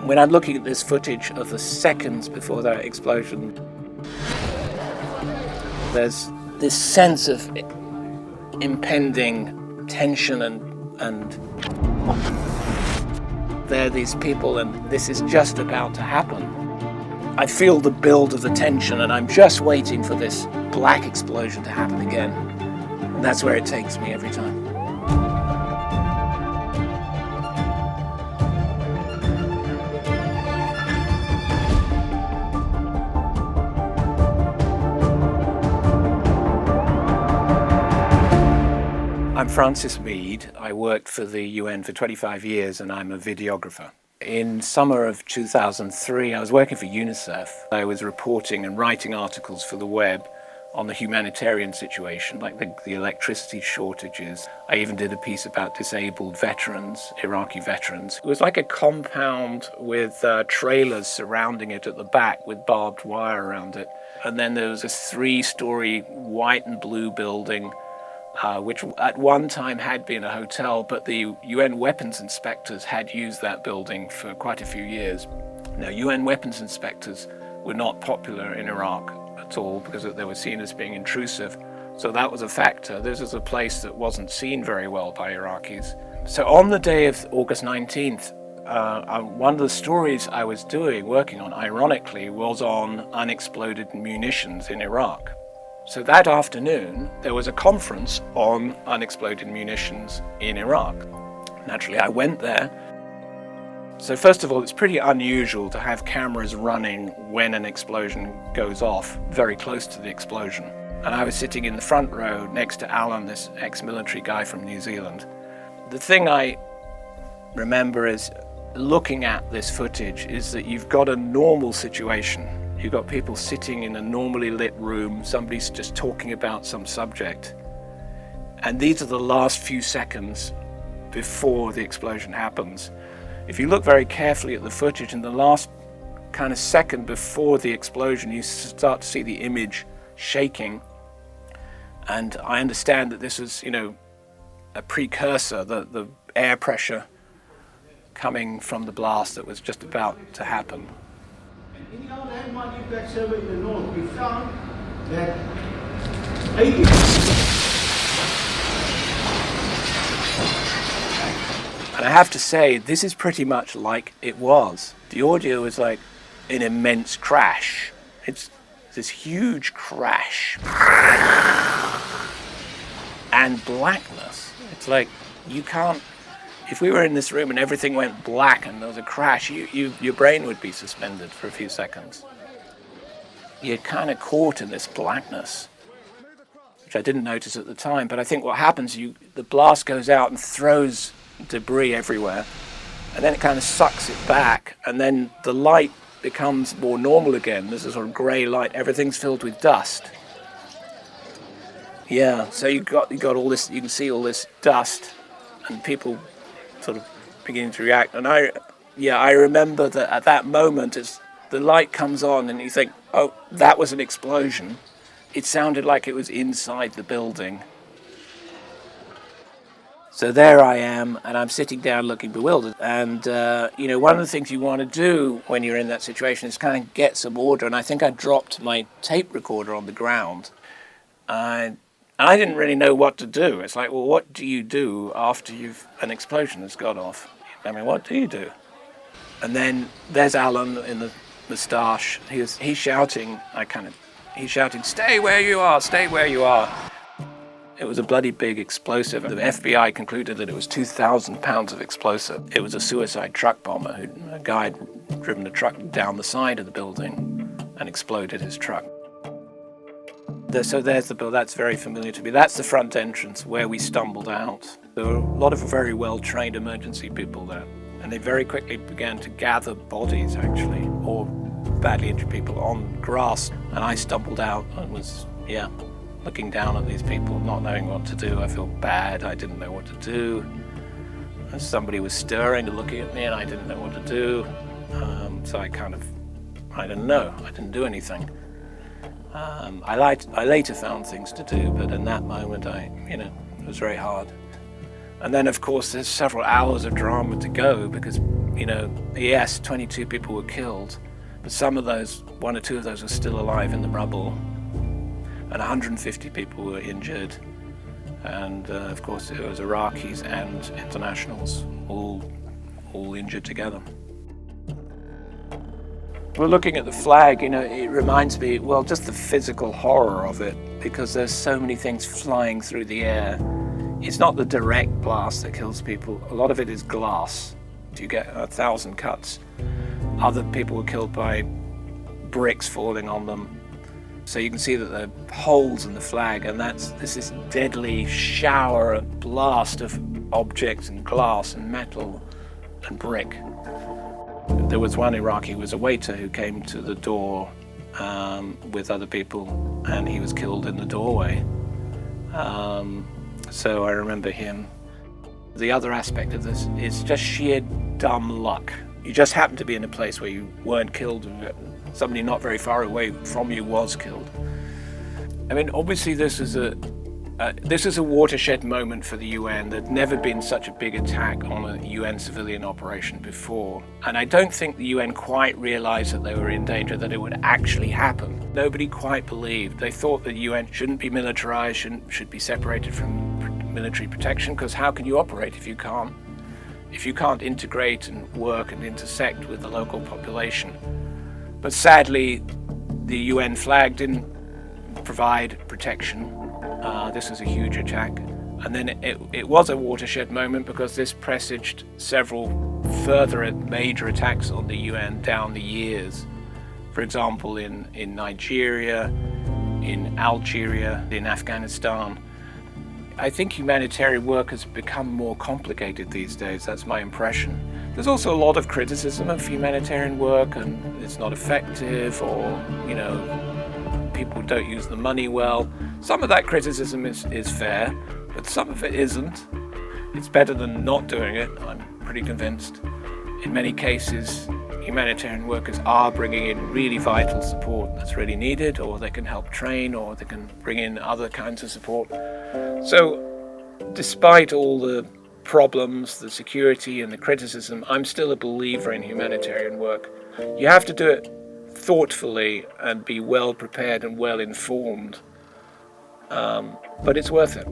When I'm looking at this footage of the seconds before that explosion, there's this sense of impending tension and there are these people and this is just about to happen. I feel the build of the tension and I'm just waiting for this black explosion to happen again. And that's where it takes me every time. I'm Francis Mead. I worked for the UN for 25 years and I'm a videographer. In summer of 2003, I was working for UNICEF. I was reporting and writing articles for the web on the humanitarian situation, like the electricity shortages. I even did a piece about disabled veterans, Iraqi veterans. It was like a compound with trailers surrounding it at the back with barbed wire around it. And then there was a 3-story white and blue building which at one time had been a hotel, but the UN weapons inspectors had used that building for quite a few years. Now, UN weapons inspectors were not popular in Iraq at all because they were seen as being intrusive, so that was a factor. This is a place that wasn't seen very well by Iraqis. So on the day of August 19th, one of the stories I was working on, ironically, was on unexploded munitions in Iraq. So that afternoon, there was a conference on unexploded munitions in Iraq. Naturally, I went there. So first of all, it's pretty unusual to have cameras running when an explosion goes off, very close to the explosion. And I was sitting in the front row next to Alan, this ex-military guy from New Zealand. The thing I remember is looking at this footage is that you've got a normal situation. You've got people sitting in a normally lit room, somebody's just talking about some subject. And these are the last few seconds before the explosion happens. If you look very carefully at the footage, in the last kind of second before the explosion, you start to see the image shaking. And I understand that this was, a precursor, the air pressure coming from the blast that was just about to happen. In our landmark impact survey in the north, we found that 80. And I have to say, this is pretty much like it was. The audio is like an immense crash. It's this huge crash. And blackness. It's like you can't. If we were in this room and everything went black and there was a crash, your brain would be suspended for a few seconds. You're kind of caught in this blackness, which I didn't notice at the time. But I think what happens, the blast goes out and throws debris everywhere, and then it kind of sucks it back, and then the light becomes more normal again. There's a sort of grey light. Everything's filled with dust. Yeah, so you got all this. You can see all this dust, and people sort of beginning to react. And I remember that at that moment, as the light comes on and you think, oh, that was an explosion. It sounded like it was inside the building. So there I am, and I'm sitting down looking bewildered. And, one of the things you want to do when you're in that situation is kind of get some order. And I think I dropped my tape recorder on the ground. I didn't really know what to do. It's like, well, what do you do after an explosion has gone off? I mean, what do you do? And then there's Alan in the moustache. He's shouting. He's shouting, "Stay where you are! Stay where you are!" It was a bloody big explosive. The FBI concluded that it was 2,000 pounds of explosive. It was a suicide truck bomber. A guy had driven a truck down the side of the building and exploded his truck. So there's the bill. That's very familiar to me. That's the front entrance where we stumbled out. There were a lot of very well-trained emergency people there, and they very quickly began to gather bodies, actually, or badly injured people on grass. And I stumbled out and was, looking down at these people, not knowing what to do. I feel bad. I didn't know what to do. And somebody was stirring to looking at me, and I didn't know what to do. So I didn't know. I didn't do anything. I later found things to do, but in that moment, it was very hard. And then, of course, there's several hours of drama to go because, yes, 22 people were killed, but some of those, one or two of those, were still alive in the rubble, and 150 people were injured. And, of course, it was Iraqis and internationals all injured together. We're looking at the flag, it reminds me, well, just the physical horror of it, because there's so many things flying through the air. It's not the direct blast that kills people. A lot of it is glass. You get 1,000 cuts. Other people were killed by bricks falling on them. So you can see that there are holes in the flag, and there's this deadly shower, a blast of objects and glass and metal and brick. There was one Iraqi who was a waiter who came to the door with other people, and he was killed in the doorway. So I remember him. The other aspect of this is just sheer dumb luck. You just happened to be in a place where you weren't killed, and somebody not very far away from you was killed. I mean, obviously this is a watershed moment for the UN. There'd never been such a big attack on a UN civilian operation before. And I don't think the UN quite realized that they were in danger, that it would actually happen. Nobody quite believed. They thought the UN shouldn't be militarized, should be separated from military protection, because how can you operate if you can't integrate and work and intersect with the local population? But sadly, the UN flag didn't provide protection. This was a huge attack. And then it was a watershed moment because this presaged several further major attacks on the UN down the years. For example, in Nigeria, in Algeria, in Afghanistan. I think humanitarian work has become more complicated these days. That's my impression. There's also a lot of criticism of humanitarian work, and it's not effective, or, people don't use the money well. Some of that criticism is fair, but some of it isn't. It's better than not doing it, I'm pretty convinced. In many cases, humanitarian workers are bringing in really vital support that's really needed, or they can help train, or they can bring in other kinds of support. So, despite all the problems, the security and the criticism, I'm still a believer in humanitarian work. You have to do it thoughtfully and be well prepared and well informed, but it's worth it.